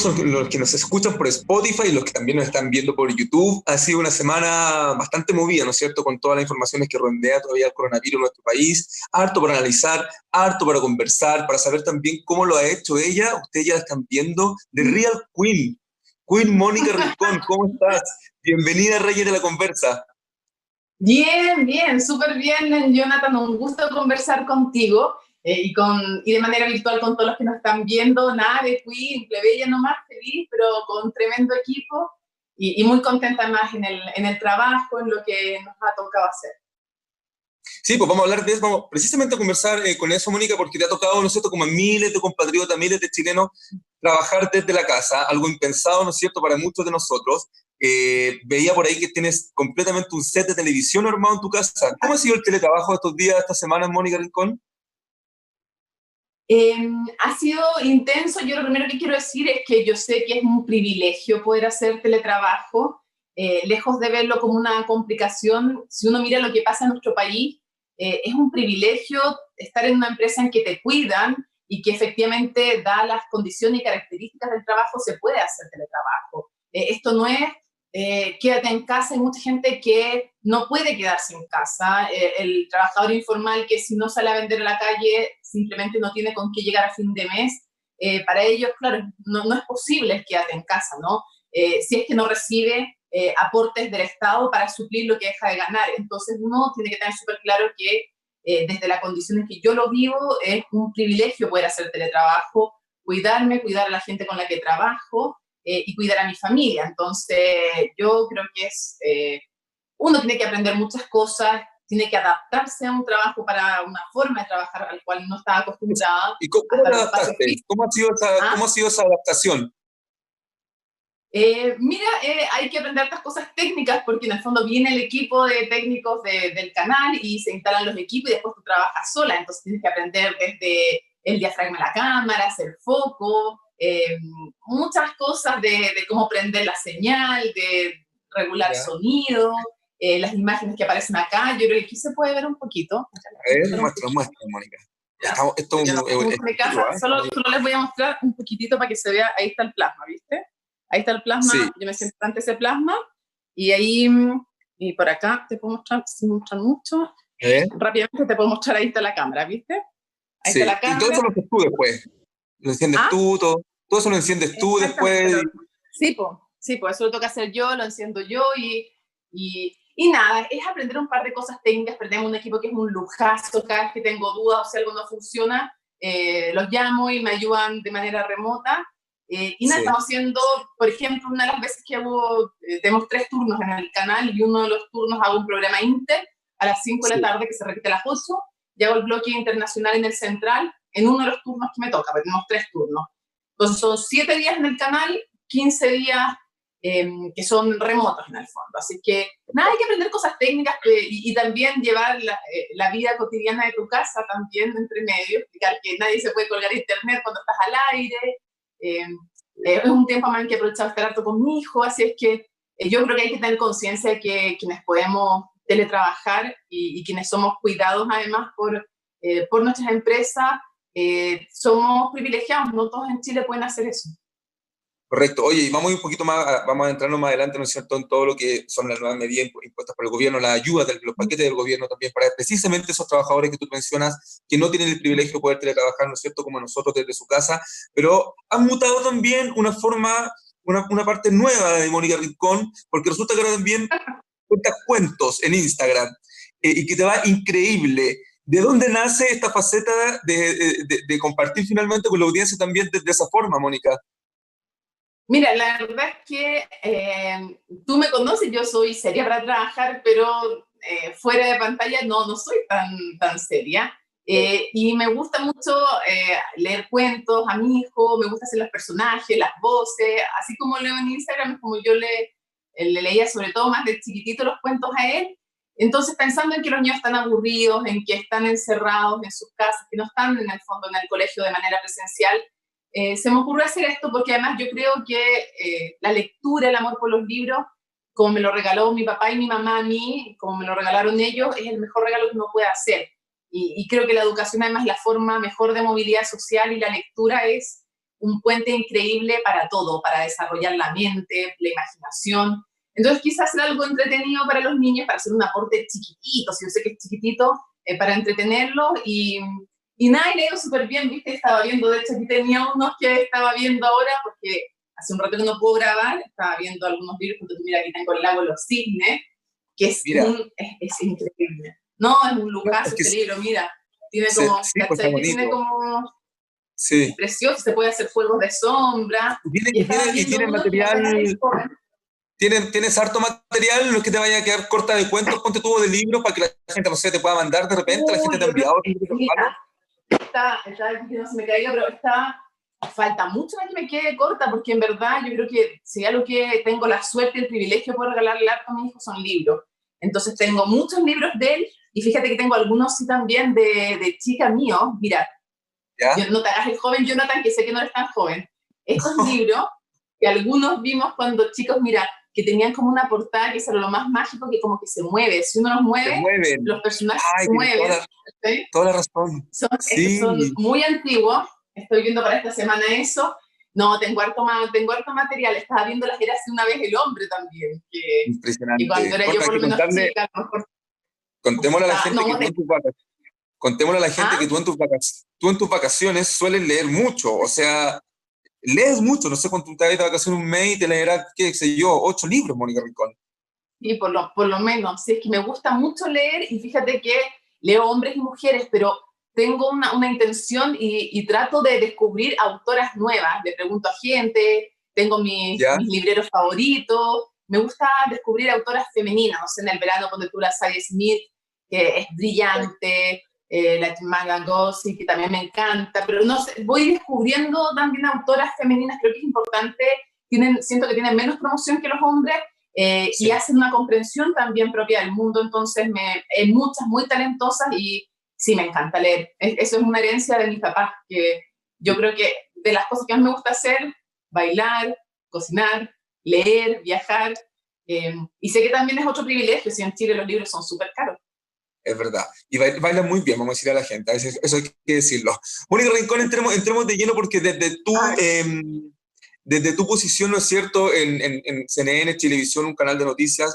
los que nos escuchan por Spotify y los que también nos están viendo por YouTube. Ha sido una semana bastante movida, ¿no es cierto?, con todas las informaciones que rodea todavía el coronavirus en nuestro país. Harto para analizar, harto para conversar, para saber también cómo lo ha hecho ella. Ustedes ya la están viendo, The Real Queen. Queen Mónica Rincón, ¿cómo estás? Bienvenida, Reyes de la Conversa. Bien, bien, súper bien, Jonathan, un gusto conversar contigo y de manera virtual con todos los que nos están viendo. Nada de Queen, plebeya nomás, feliz, pero con tremendo equipo y muy contenta más en el trabajo, en lo que nos ha tocado hacer. Sí, pues vamos a hablar de eso, vamos precisamente a conversar con eso, Mónica, porque te ha tocado, ¿no es cierto?, como a miles de compatriotas, miles de chilenos, trabajar desde la casa, algo impensado, ¿no es cierto?, para muchos de nosotros. Veía por ahí que tienes completamente un set de televisión armado en tu casa. ¿Cómo ha sido el teletrabajo estos días, estas semanas, Mónica Rincón? Ha sido intenso. Yo lo primero que quiero decir es que yo sé que es un privilegio poder hacer teletrabajo, lejos de verlo como una complicación. Si uno mira lo que pasa en nuestro país, es un privilegio estar en una empresa en que te cuidan y que efectivamente, da las condiciones y características del trabajo, se puede hacer teletrabajo. Esto no es quédate en casa. Hay mucha gente que no puede quedarse en casa. El trabajador informal que si no sale a vender a la calle simplemente no tiene con qué llegar a fin de mes. Para ellos, claro, no es posible quédate en casa, ¿no? Si es que no recibe aportes del Estado para suplir lo que deja de ganar. Entonces uno tiene que tener súper claro que desde las condiciones que yo lo vivo, es un privilegio poder hacer teletrabajo, cuidarme, cuidar a la gente con la que trabajo, y cuidar a mi familia. Entonces, yo creo que uno tiene que aprender muchas cosas, tiene que adaptarse a un trabajo, para una forma de trabajar al cual no estaba acostumbrada. ¿Y cómo te adaptaste? ¿Cómo ha sido esa adaptación? Mira, hay que aprender estas cosas técnicas, porque en el fondo viene el equipo de técnicos del canal y se instalan los equipos y después tú trabajas sola. Entonces tienes que aprender desde el diafragma de la cámara, hacer foco, muchas cosas de cómo prender la señal, de regular Ya. sonido, las imágenes que aparecen acá. Yo creo que aquí se puede ver un poquito. A ver, muestra, Mónica. Esto es Solo les voy a mostrar un poquitito para que se vea. Ahí está el plasma, ¿viste? Ahí está el plasma. Sí. Yo me siento ante ese plasma y ahí, y por acá te puedo mostrar, sin mostrar mucho, rápidamente te puedo mostrar. Ahí está la cámara, ¿viste? Ahí está la cámara. Y todo eso lo haces tú después. Lo enciendes tú, todo eso lo enciendes tú después. Sí, pues eso lo toca hacer yo, lo enciendo yo y nada, es aprender un par de cosas técnicas. Perdemos un equipo que es un lujazo. Cada vez que tengo dudas o si algo no funciona, los llamo y me ayudan de manera remota. Y nada, estamos haciendo, por ejemplo, una de las veces que hago, tenemos 3 turnos en el canal y uno de los turnos hago un programa inter a las 5 de la tarde que se repite a las 8 y hago el bloque internacional en el central en uno de los turnos que me toca, porque tenemos 3 turnos. Entonces son 7 días en el canal, 15 días que son remotos en el fondo. Así que nada, hay que aprender cosas técnicas y también llevar la vida cotidiana de tu casa también entre medio, explicar que nadie se puede colgar internet cuando estás al aire. Es un tiempo más que he aprovechado estar harto con mi hijo, así es que yo creo que hay que tener conciencia de que quienes podemos teletrabajar y quienes somos cuidados además por nuestras empresas, somos privilegiados. No todos en Chile pueden hacer eso. Correcto. Oye, y vamos un poquito más, vamos a entrarnos más adelante, ¿no es cierto?, en todo lo que son las nuevas medidas impuestas por el gobierno, las ayudas, los paquetes del gobierno también, para precisamente esos trabajadores que tú mencionas, que no tienen el privilegio de poder teletrabajar, ¿no es cierto?, como nosotros desde su casa, pero han mutado también una forma, una parte nueva de Mónica Rincón, porque resulta que ahora también cuentas cuentos en Instagram, y que te va increíble. ¿De dónde nace esta faceta de compartir finalmente con la audiencia también de esa forma, Mónica? Mira, la verdad es que tú me conoces, yo soy seria para trabajar, pero fuera de pantalla no soy tan seria. Y me gusta mucho leer cuentos a mi hijo, me gusta hacer los personajes, las voces, así como leo en Instagram, como yo le leía sobre todo más de chiquitito los cuentos a él. Entonces, pensando en que los niños están aburridos, en que están encerrados en sus casas, que no están en el fondo en el colegio de manera presencial, se me ocurrió hacer esto porque además yo creo que la lectura, el amor por los libros, como me lo regaló mi papá y mi mamá a mí, como me lo regalaron ellos, es el mejor regalo que uno puede hacer. Y creo que la educación además es la forma mejor de movilidad social, y la lectura es un puente increíble para todo, para desarrollar la mente, la imaginación. Entonces quise hacer algo entretenido para los niños, para hacer un aporte chiquitito, si yo sé que es chiquitito, para entretenerlos y nada, y le ha ido súper bien, ¿viste? Estaba viendo, de hecho aquí tenía unos que estaba viendo ahora, porque hace un rato que no puedo grabar, estaba viendo algunos libros, porque mira, aquí tengo El lago de los cisnes, que Mira, es increíble. No, es un no, es lujazo que este libro, mira, tiene sí, como, sí, pues está ¿cachai? Que tiene bonito. como, es Sí. precioso, se puede hacer juegos de sombra, Y tiene, y y tiene, estaba y viendo tiene uno que la verdad es material, joven. tienes harto material, no es que te vaya a quedar corta de cuentos, ponte tubo de libros para que la gente, no sé, te pueda mandar de repente, la gente te ha Yo creo enviado que, libros de regalo. mira, está que no se me caiga, pero falta mucho para que me quede corta, porque en verdad yo creo que si algo que tengo la suerte y el privilegio de poder regalarle a mi hijo son libros. Entonces Sí, tengo muchos libros de él, y fíjate que tengo algunos sí también de chica mío. Mira, ¿ya? no te hagas el joven Jonathan, que sé que no eres tan joven. Estos libros, que algunos vimos cuando chicos, mira, que tenían como una portada que es lo más mágico, que como que se mueve. Si uno los Se mueve, mueven. los personajes Ay, se tienes mueven. ¿Sí? toda la razón. Son Sí, muy antiguos. Estoy viendo para esta semana eso. No, tengo harto material. Estaba viendo las eras de una vez el hombre también, que cuando impresionante. era yo Bueno, hay por lo que menos contarle, chica, a lo mejor no sé, contémosle a la estaba, gente que no, tú en tus vacaciones, contémosle a la gente que ¿ah? tú en tus vacaciones sueles leer mucho, o sea, lees mucho, no sé cuánto te vas de vacaciones un mes y te leerás, qué sé yo, 8 libros, Mónica Rincón. Sí, por lo menos. Sí, es que me gusta mucho leer y fíjate que leo hombres y mujeres, pero tengo una intención y trato de descubrir autoras nuevas. Le pregunto a gente, tengo ¿Ya? mis libreros favoritos. Me gusta descubrir autoras femeninas. No sé, en el verano, cuando tú la Sadie Smith, que es brillante, la Chimanga Ngozi, que también me encanta, pero no sé, voy descubriendo también autoras femeninas, creo que es importante, siento que tienen menos promoción que los hombres, y Sí. hacen una comprensión también propia del mundo, entonces muchas muy talentosas y sí, me encanta leer. Eso es una herencia de mis papás, que yo creo que de las cosas que más me gusta hacer, bailar, cocinar, leer, viajar, y sé que también es otro privilegio, si en Chile los libros son súper caros. Es verdad. Y baila muy bien, vamos a decir a la gente. Eso hay que decirlo. Mónica Rincón, entremos de lleno porque Ay, desde tu posición, ¿no es cierto?, en CNN, Televisión, un canal de noticias,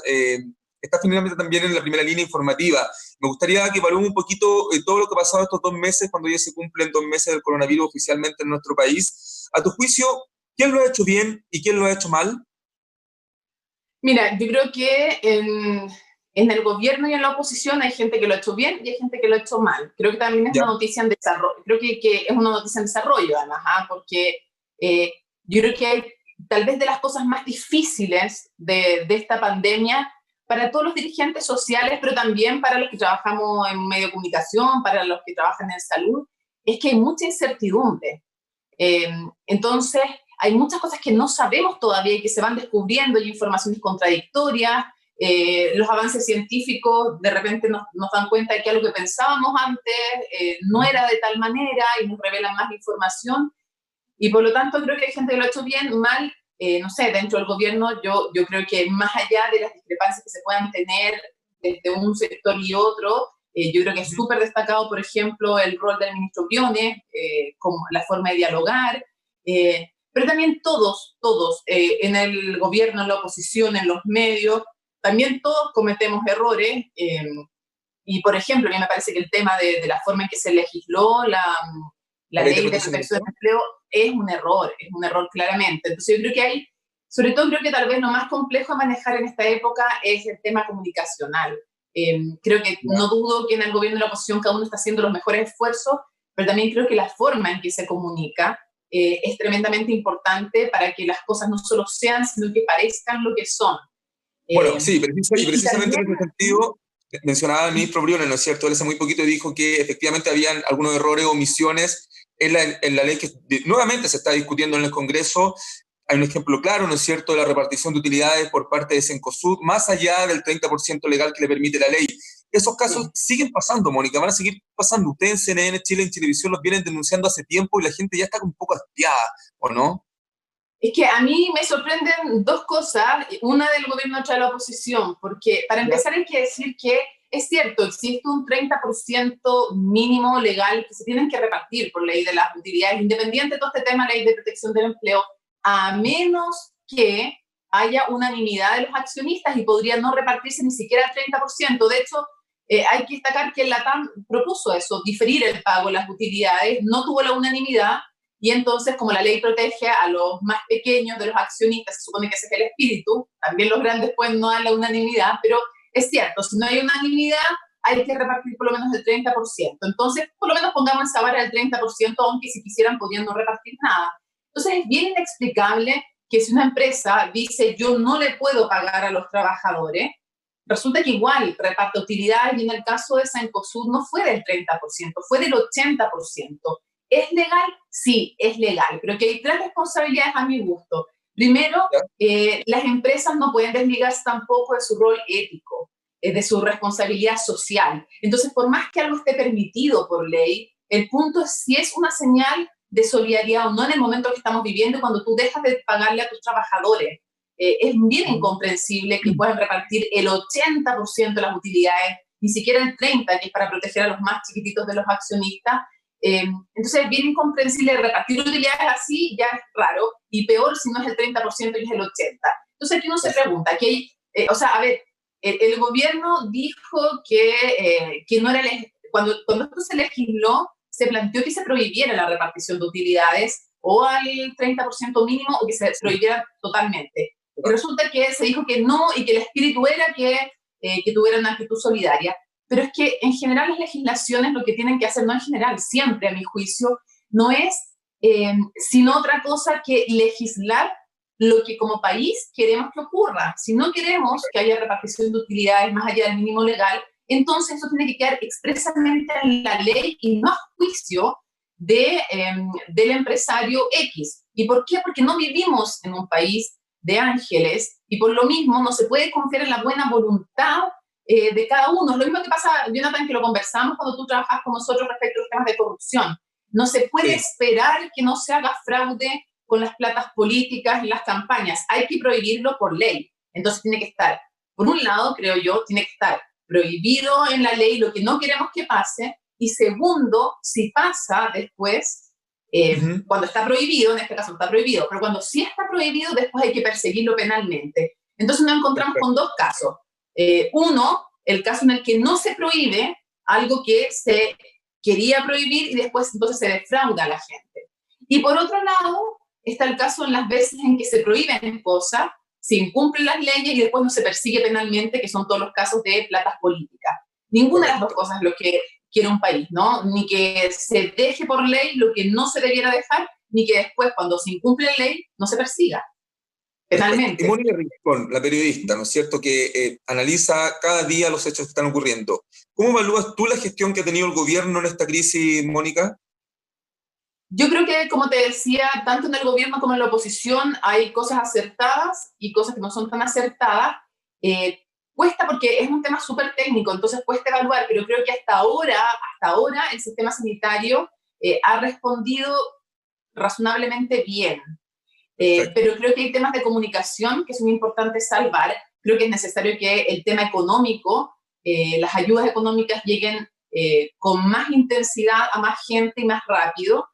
estás finalmente también en la primera línea informativa. Me gustaría que evaluemos un poquito todo lo que ha pasado estos 2 meses, cuando ya se cumplen 2 meses del coronavirus oficialmente en nuestro país. A tu juicio, ¿quién lo ha hecho bien y quién lo ha hecho mal? mira, yo creo que en el gobierno y en la oposición hay gente que lo ha hecho bien y hay gente que lo ha hecho mal. Creo que también es Ya, una noticia en desarrollo. Creo que es una noticia en desarrollo, además, porque eh, yo creo que hay, tal vez de las cosas más difíciles de esta pandemia para todos los dirigentes sociales, pero también para los que trabajamos en medio de comunicación, para los que trabajan en salud, es que hay mucha incertidumbre. Eh, entonces, hay muchas cosas que no sabemos todavía y que se van descubriendo, y informaciones contradictorias. Los avances científicos de repente nos dan cuenta de que algo que pensábamos antes no era de tal manera y nos revelan más información. Y por lo tanto, creo que hay gente que lo ha hecho bien, mal. No sé, dentro del gobierno, yo creo que más allá de las discrepancias que se puedan tener desde un sector y otro, yo creo que es súper destacado, por ejemplo, el rol del ministro Briones, como la forma de dialogar, pero también todos, en el gobierno, en la oposición, en los medios, también todos cometemos errores. Y, por ejemplo, a mí me parece que el tema de la forma en que se legisló la la ley de ley de protección de protección datos. del empleo es un error claramente. Entonces yo creo que hay, sobre todo creo que tal vez lo más complejo a manejar en esta época es el tema comunicacional. Creo que Ya. no dudo que en el gobierno y la oposición cada uno está haciendo los mejores esfuerzos, pero también creo que la forma en que se comunica es tremendamente importante para que las cosas no solo sean, sino que parezcan lo que son. Bueno, Eh, sí, y y precisamente también, en ese sentido, mencionaba el ministro Briones, ¿no es cierto? Él hace muy poquito dijo que efectivamente habían algunos errores o omisiones en la ley que nuevamente se está discutiendo en el Congreso. Hay un ejemplo claro, ¿no es cierto?, de la repartición de utilidades por parte de Cencosud, más allá del 30% legal que le permite la ley. Esos casos sí. siguen pasando, Mónica, van a seguir pasando. Ustedes en CNN, Chile, en Televisión los vienen denunciando hace tiempo y la gente ya está un poco hastiada, ¿o no? Es que a mí me sorprenden dos cosas, una del gobierno, otra de la oposición, porque para Ya, empezar hay que decir que es cierto, existe un 30% mínimo legal que se tienen que repartir por ley de las utilidades, independiente de todo este tema, ley de protección del empleo, a menos que haya unanimidad de los accionistas y podría no repartirse ni siquiera el 30%. De hecho, hay que destacar que la TAM propuso eso, diferir el pago de las utilidades, no tuvo la unanimidad, y entonces, como la ley protege a los más pequeños de los accionistas, se supone que ese es el espíritu, también los grandes pueden no dar la unanimidad, pero es cierto, si no hay unanimidad, hay que repartir por lo menos el 30%. Entonces, por lo menos pongamos esa vara del 30%, aunque si quisieran podrían no repartir nada. Entonces, es bien inexplicable que si una empresa dice yo no le puedo pagar a los trabajadores, resulta que igual reparte utilidades, y en el caso de Cencosud no fue del 30%, fue del 80%. ¿Es legal? Sí, es legal, pero que hay tres responsabilidades a mi gusto. Primero, las empresas no pueden desligarse tampoco de su rol ético, de su responsabilidad social. Entonces, por más que algo esté permitido por ley, el punto es si es una señal de solidaridad o no en el momento que estamos viviendo, cuando tú dejas de pagarle a tus trabajadores. Es bien incomprensible que puedan repartir el 80% de las utilidades, ni siquiera el 30%, que es para proteger a los más chiquititos de los accionistas. Entonces es bien incomprensible repartir utilidades así, ya es raro, y peor si no es el 30% y es el 80%. Entonces aquí uno se pregunta, o sea, a ver, el gobierno dijo que no era, cuando esto se legisló, se planteó que se prohibiera la repartición de utilidades o al 30% mínimo o que se prohibiera totalmente. Y resulta que se dijo que no y que el espíritu era que tuviera una actitud solidaria. Pero es que en general las legislaciones lo que tienen que hacer, no en general, siempre a mi juicio, no es sino otra cosa que legislar lo que como país queremos que ocurra. Si no queremos que haya repartición de utilidades más allá del mínimo legal, entonces eso tiene que quedar expresamente en la ley y no a juicio del empresario X. ¿Y por qué? Porque no vivimos en un país de ángeles y por lo mismo no se puede confiar en la buena voluntad de cada uno. Es lo mismo que pasa, Jonathan, que lo conversamos cuando tú trabajas con nosotros respecto a los temas de corrupción. No se puede esperar que no se haga fraude con las platas políticas y las campañas. Hay que prohibirlo por ley. Entonces tiene que estar, por un lado, creo yo, tiene que estar prohibido en la ley lo que no queremos que pase, y segundo, si pasa después, cuando está prohibido, en este caso no está prohibido, pero cuando sí está prohibido, después hay que perseguirlo penalmente. Entonces nos encontramos con dos casos. Uno, el caso en el que no se prohíbe algo que se quería prohibir y después entonces se defrauda a la gente. Y por otro lado, está el caso en las veces en que se prohíben cosas, se incumplen las leyes y después no se persigue penalmente, que son todos los casos de platas políticas. Ninguna de las dos cosas es lo que quiere un país, ¿no? Ni que se deje por ley lo que no se debiera dejar, ni que después, cuando se incumple la ley, no se persiga penalmente. Y Mónica Rincón, la periodista, ¿no es cierto?, que analiza cada día los hechos que están ocurriendo. ¿Cómo evalúas tú la gestión que ha tenido el gobierno en esta crisis, Mónica? Yo creo que, como te decía, tanto en el gobierno como en la oposición hay cosas acertadas y cosas que no son tan acertadas. Cuesta porque es un tema súper técnico, entonces cuesta evaluar, pero creo que hasta ahora el sistema sanitario ha respondido razonablemente bien. Pero creo que hay temas de comunicación que son importantes salvar. Creo que es necesario que el tema económico, las ayudas económicas lleguen con más intensidad a más gente y más rápido.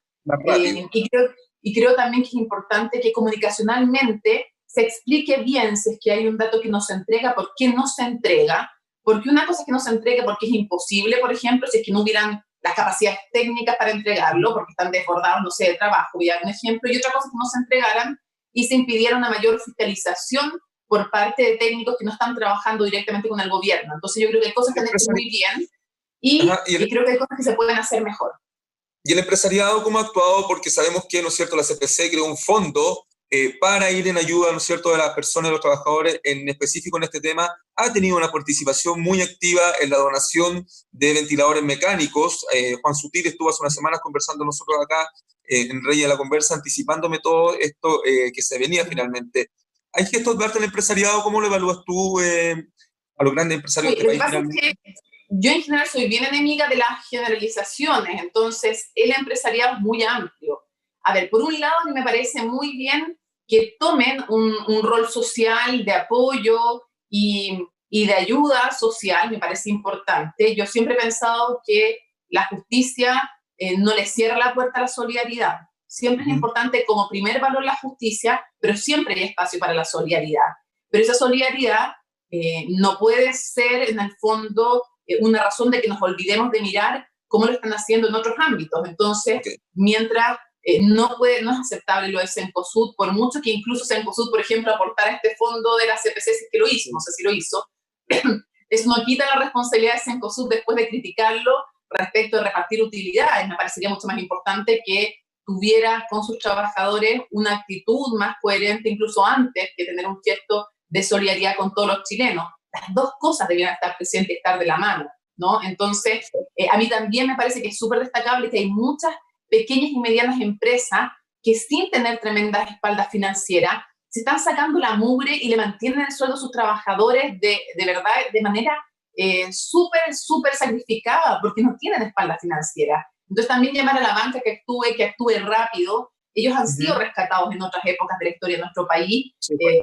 Y creo también que es importante que comunicacionalmente se explique bien si es que hay un dato que no se entrega, por qué no se entrega, porque una cosa es que no se entregue porque es imposible, por ejemplo, si es que no hubieran las capacidades técnicas para entregarlo, porque están desbordados, no sé, de trabajo, voy a dar un ejemplo, y otra cosa es que no se entregaran y se impidiera una mayor fiscalización por parte de técnicos que no están trabajando directamente con el gobierno. Entonces yo creo que hay cosas que han hecho muy bien y creo que hay cosas que se pueden hacer mejor. ¿Y el empresariado cómo ha actuado? Porque sabemos que, ¿no es cierto?, la CPC creó un fondo para ir en ayuda, ¿no es cierto?, de las personas, de los trabajadores, en específico en este tema. Ha tenido una participación muy activa en la donación de ventiladores mecánicos. Juan Sutil estuvo hace unas semanas conversando nosotros acá en Reyes de la Conversa, anticipándome todo esto que se venía finalmente. ¿Hay gestos de parte del empresariado? ¿Cómo lo evalúas tú a los grandes empresarios de este país finalmente? Yo en general soy bien enemiga de las generalizaciones, entonces el empresariado es muy amplio. A ver, por un lado, a mí me parece muy bien que tomen un rol social de apoyo y y de ayuda social me parece importante. Yo siempre he pensado que la justicia no le cierra la puerta a la solidaridad. Siempre es importante como primer valor la justicia, pero siempre hay espacio para la solidaridad. Pero esa solidaridad no puede ser, en el fondo, una razón de que nos olvidemos de mirar cómo lo están haciendo en otros ámbitos. Entonces, mientras no es aceptable lo de Cencosud, por mucho que incluso Cencosud, por ejemplo, aportara este fondo de la CPC, si es que lo hizo, no sé si lo hizo, eso no quita la responsabilidad de Cencosud después de criticarlo respecto de repartir utilidades. Me parecería mucho más importante que tuviera con sus trabajadores una actitud más coherente, incluso antes que tener un gesto de solidaridad con todos los chilenos. Las dos cosas debían estar presentes y estar de la mano, ¿no? Entonces, a mí también me parece que es súper destacable que hay muchas pequeñas y medianas empresas que sin tener tremendas espaldas financieras se están sacando la mugre y le mantienen el sueldo a sus trabajadores de verdad, de manera súper sacrificada, porque no tienen espalda financiera. Entonces también llamar a la banca que actúe rápido. Ellos han sido rescatados en otras épocas de la historia de nuestro país,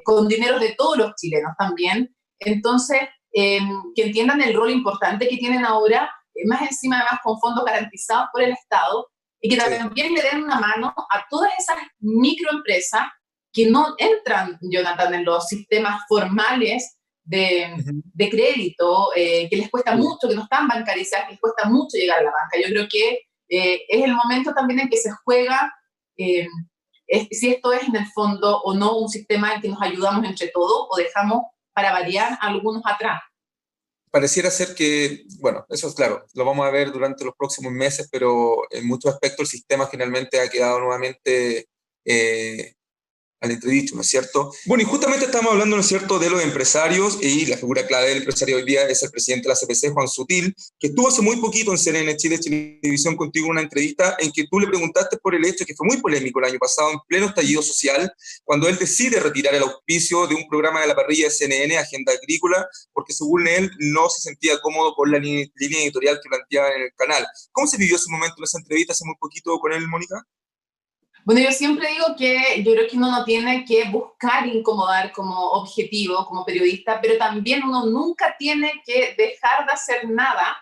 con dinero de todos los chilenos también. Entonces, que entiendan el rol importante que tienen ahora, más encima además con fondos garantizados por el Estado, y que también le den una mano a todas esas microempresas que no entran, Jonathan, en los sistemas formales de crédito, que les cuesta mucho, que no están bancarizadas, que les cuesta mucho llegar a la banca. Yo creo que es el momento también en que se juega si esto es en el fondo o no un sistema en que nos ayudamos entre todos o dejamos para variar a algunos atrás. Pareciera ser que, bueno, eso es claro, lo vamos a ver durante los próximos meses, pero en muchos aspectos el sistema finalmente ha quedado nuevamente al entredicho, ¿no es cierto? Bueno, y justamente estamos hablando, ¿no es cierto?, de los empresarios, y la figura clave del empresario hoy día es el presidente de la CPC, Juan Sutil, que estuvo hace muy poquito en CNN Chile Televisión contigo una entrevista en que tú le preguntaste por el hecho, que fue muy polémico el año pasado, en pleno estallido social, cuando él decide retirar el auspicio de un programa de la parrilla de CNN, Agenda Agrícola, porque según él no se sentía cómodo con la línea editorial que planteaba en el canal. ¿Cómo se vivió ese momento en esa entrevista hace muy poquito con él, Mónica? Bueno, yo siempre digo que yo creo que uno no tiene que buscar incomodar como objetivo, como periodista, pero también uno nunca tiene que dejar de hacer nada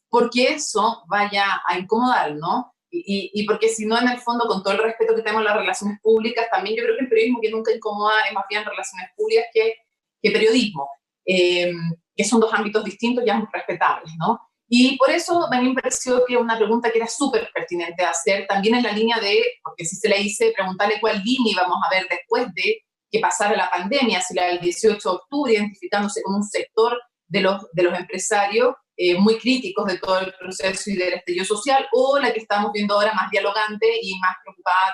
porque eso vaya a incomodar, ¿no? Y porque si no, en el fondo, con todo el respeto que tenemos a las relaciones públicas, también yo creo que el periodismo que nunca incomoda es más bien relaciones públicas que periodismo, que son dos ámbitos distintos y ambos respetables, ¿no? Y por eso a mí me pareció que una pregunta que era súper pertinente hacer, también en la línea de, porque si se le hice, preguntarle cuál línea íbamos a ver después de que pasara la pandemia, si la del 18 de octubre, identificándose como un sector de los empresarios muy críticos de todo el proceso y del estallido social, o la que estamos viendo ahora más dialogante y más preocupada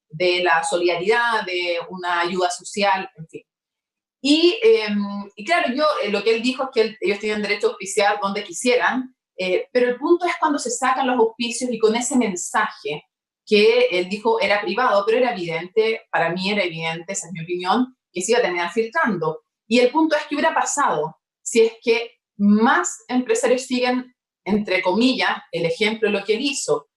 de la solidaridad, de una ayuda social, en fin. Y claro, lo que él dijo es que ellos tienen derecho a auspiciar donde quisieran, pero el punto es cuando se sacan los auspicios y con ese mensaje que él dijo era privado, pero era evidente, para mí era evidente, esa es mi opinión, que se iba a terminar filtrando. Y el punto es que hubiera pasado si es que más empresarios siguen, entre comillas, el ejemplo de lo que él hizo.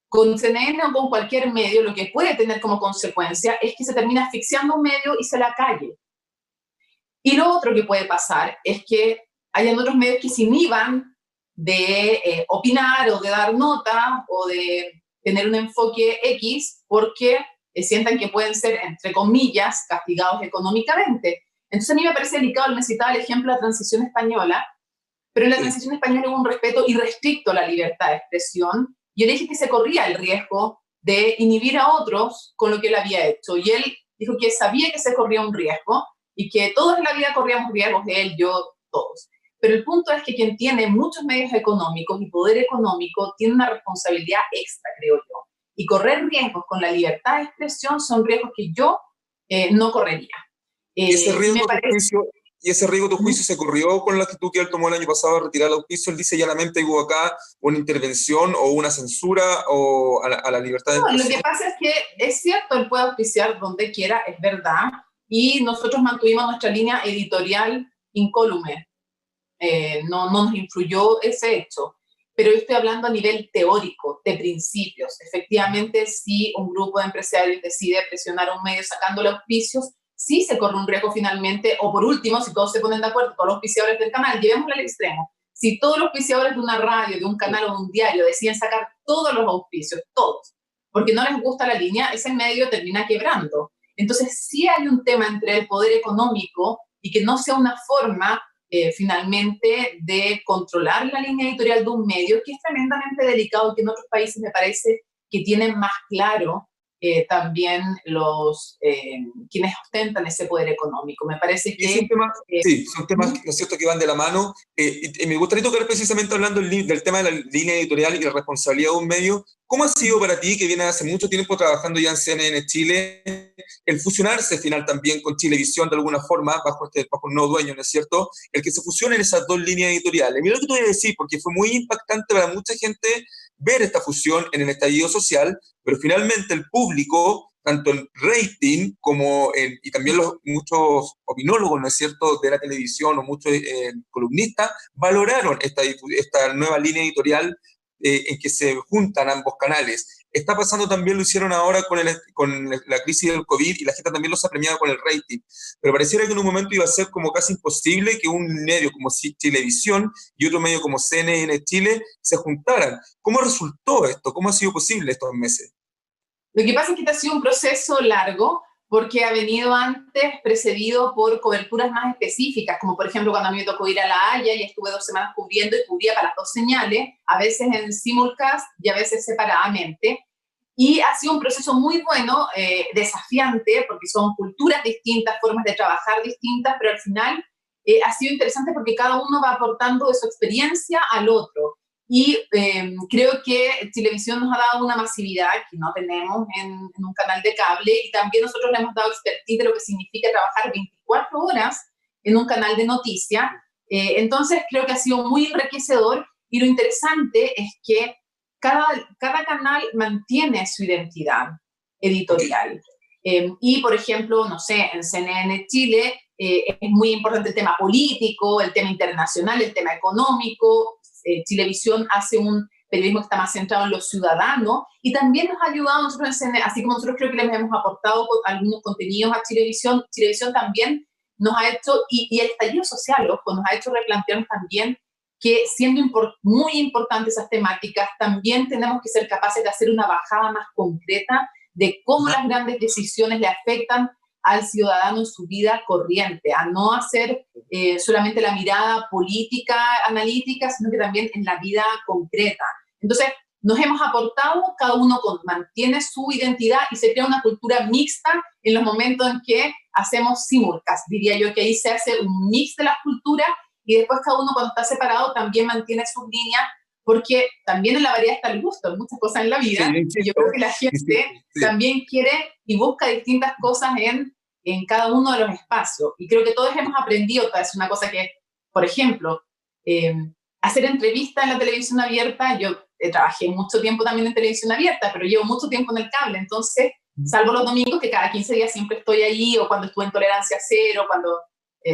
Con CNN o con cualquier medio, lo que puede tener como consecuencia es que se termina asfixiando un medio y se la calle. Y lo otro que puede pasar es que hayan otros medios que se inhiban de opinar o de dar nota o de tener un enfoque X porque sientan que pueden ser, entre comillas, castigados económicamente. Entonces a mí me parece delicado, él me citaba el ejemplo de la transición española, pero en la transición española hubo un respeto irrestricto a la libertad de expresión y yo le dije que se corría el riesgo de inhibir a otros con lo que él había hecho. Y él dijo que sabía que se corría un riesgo y que todos en la vida corríamos riesgos, él, yo, todos. Pero el punto es que quien tiene muchos medios económicos y poder económico tiene una responsabilidad extra, creo yo. Y correr riesgos con la libertad de expresión son riesgos que yo no correría. ¿Y ese riesgo de juicio se corrió con la actitud que él tomó el año pasado de retirar el auspicio? Él dice llanamente hubo acá una intervención o una censura o a la libertad de expresión. Lo que pasa es que es cierto, él puede auspiciar donde quiera, es verdad, y nosotros mantuvimos nuestra línea editorial incólume. No nos influyó ese hecho, pero yo estoy hablando a nivel teórico, de principios. Efectivamente, si un grupo de empresarios decide presionar a un medio sacándole auspicios, sí se corre un riesgo finalmente, o por último, si todos se ponen de acuerdo, todos los auspiciadores del canal, llevémoslo al extremo. Si todos los auspiciadores de una radio, de un canal o de un diario deciden sacar todos los auspicios, todos, porque no les gusta la línea, ese medio termina quebrando. Entonces sí hay un tema entre el poder económico y que no sea una forma finalmente de controlar la línea editorial de un medio, que es tremendamente delicado y que en otros países me parece que tienen más claro también quienes ostentan ese poder económico. Me parece que... Sí, son temas, ¿no es cierto?, que van de la mano. Y me gustaría tocar precisamente hablando del tema de la línea editorial y la responsabilidad de un medio. ¿Cómo ha sido para ti, que vienes hace mucho tiempo trabajando ya en CNN Chile, el fusionarse final también con Chilevisión de alguna forma, bajo un nuevo dueño, ¿no es cierto?, el que se fusionen esas dos líneas editoriales? Mira lo que te voy a decir, porque fue muy impactante para mucha gente ver esta fusión en el estallido social, pero finalmente el público, tanto en rating como y también muchos opinólogos, ¿no es cierto?, de la televisión o muchos columnistas, valoraron esta nueva línea editorial en que se juntan ambos canales. Está pasando también, lo hicieron ahora con la crisis del COVID, y la gente también los ha premiado con el rating. Pero pareciera que en un momento iba a ser como casi imposible que un medio como Chilevisión y otro medio como CNN Chile se juntaran. ¿Cómo resultó esto? ¿Cómo ha sido posible estos meses? Lo que pasa es que este ha sido un proceso largo, porque ha venido antes precedido por coberturas más específicas, como por ejemplo cuando a mí me tocó ir a La Haya y estuve 2 semanas cubriendo, y cubría para las 2 señales, a veces en simulcast y a veces separadamente. Y ha sido un proceso muy bueno, desafiante, porque son culturas distintas, formas de trabajar distintas, pero al final ha sido interesante porque cada uno va aportando de su experiencia al otro. Y creo que Chilevisión nos ha dado una masividad que no tenemos en un canal de cable, y también nosotros le hemos dado expertise de lo que significa trabajar 24 horas en un canal de noticias. Entonces creo que ha sido muy enriquecedor, y lo interesante es que cada canal mantiene su identidad editorial. Y, por ejemplo, no sé, en CNN Chile es muy importante el tema político, el tema internacional, el tema económico. Chilevisión hace un periodismo que está más centrado en los ciudadanos, y también nos ha ayudado a nosotros en CNN, así como nosotros creo que les hemos aportado algunos contenidos a Chilevisión, Chilevisión también nos ha hecho, y el estallido social, ojo, nos ha hecho replantearnos también que, siendo muy importantes esas temáticas, también tenemos que ser capaces de hacer una bajada más concreta de cómo las grandes decisiones le afectan al ciudadano en su vida corriente, a no hacer solamente la mirada política, analítica, sino que también en la vida concreta. Entonces, nos hemos aportado, cada uno mantiene su identidad, y se crea una cultura mixta en los momentos en que hacemos simulcast. Diría yo que ahí se hace un mix de las culturas, y después cada uno, cuando está separado, también mantiene sus líneas, porque también en la variedad está el gusto, en muchas cosas en la vida, Sí, y yo creo que la gente también quiere y busca distintas cosas en cada uno de los espacios. Y creo que todos hemos aprendido, es una cosa que, por ejemplo, hacer entrevistas en la televisión abierta. Yo trabajé mucho tiempo también en televisión abierta, pero llevo mucho tiempo en el cable, entonces, salvo los domingos, que cada 15 días siempre estoy ahí, o cuando estuve en Tolerancia Cero, cuando,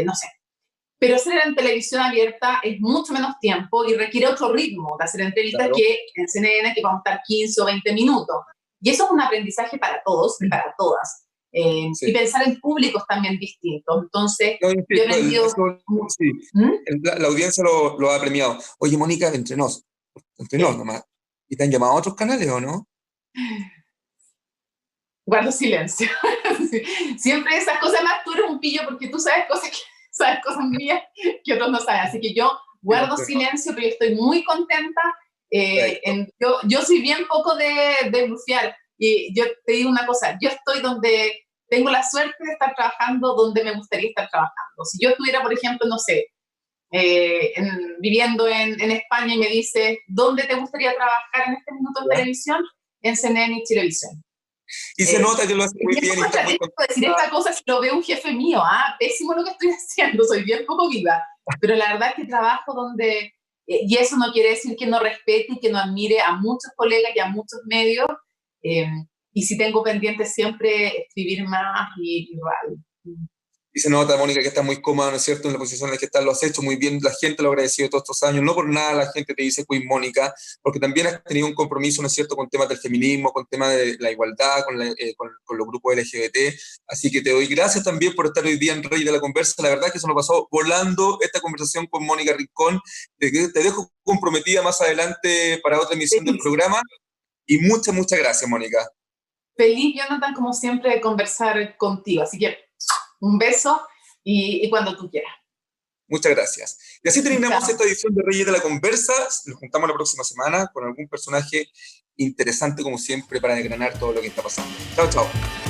no sé. Pero hacer en televisión abierta es mucho menos tiempo y requiere otro ritmo de hacer entrevistas, claro, que en CNN, que vamos a estar 15 o 20 minutos. Y eso es un aprendizaje para todos y para todas. Sí. Y pensar en públicos también distintos. Entonces, no, yo he aprendido... Sí. La audiencia lo ha premiado. Oye, Mónica, entre nos nomás. ¿Y te han llamado a otros canales o no? Guardo silencio. Siempre esas cosas, más tú eres un pillo, porque tú sabes cosas mías que otros no saben. Así que yo guardo silencio, pero yo estoy muy contenta. Yo soy bien poco de blufear. Y yo te digo una cosa, yo estoy donde tengo la suerte de estar trabajando, donde me gustaría estar trabajando. Si yo estuviera, por ejemplo, no sé, viviendo en España, y me dice, ¿dónde te gustaría trabajar en este minuto en televisión? En CNN y Chilevisión. Y se nota que lo hace muy bien. Y está muy decir esta cosa si lo ve un jefe mío, pésimo lo que estoy haciendo, soy bien poco viva, pero la verdad es que trabajo donde, y eso no quiere decir que no respete y que no admire a muchos colegas y a muchos medios, y si tengo pendiente siempre escribir más y radio. Y se nota, Mónica, que estás muy cómoda, ¿no es cierto?, en la posición en la que estás, lo has hecho muy bien, la gente lo ha agradecido todos estos años, no por nada la gente te dice Queen Mónica, porque también has tenido un compromiso, ¿no es cierto?, con temas del feminismo, con temas de la igualdad, con los grupos LGBT, así que te doy gracias también por estar hoy día en Rey de la Conversa, la verdad que se nos pasó volando esta conversación con Mónica Rincón, te dejo comprometida más adelante para otra emisión del Feliz, programa, y muchas gracias, Mónica. feliz, Jonathan, como siempre, de conversar contigo. Así que un beso y cuando tú quieras. Muchas gracias. Y así terminamos Chao. esta edición de Reyes de la Conversa. Nos juntamos la próxima semana con algún personaje interesante, como siempre, para desgranar todo lo que está pasando. Chao, chao.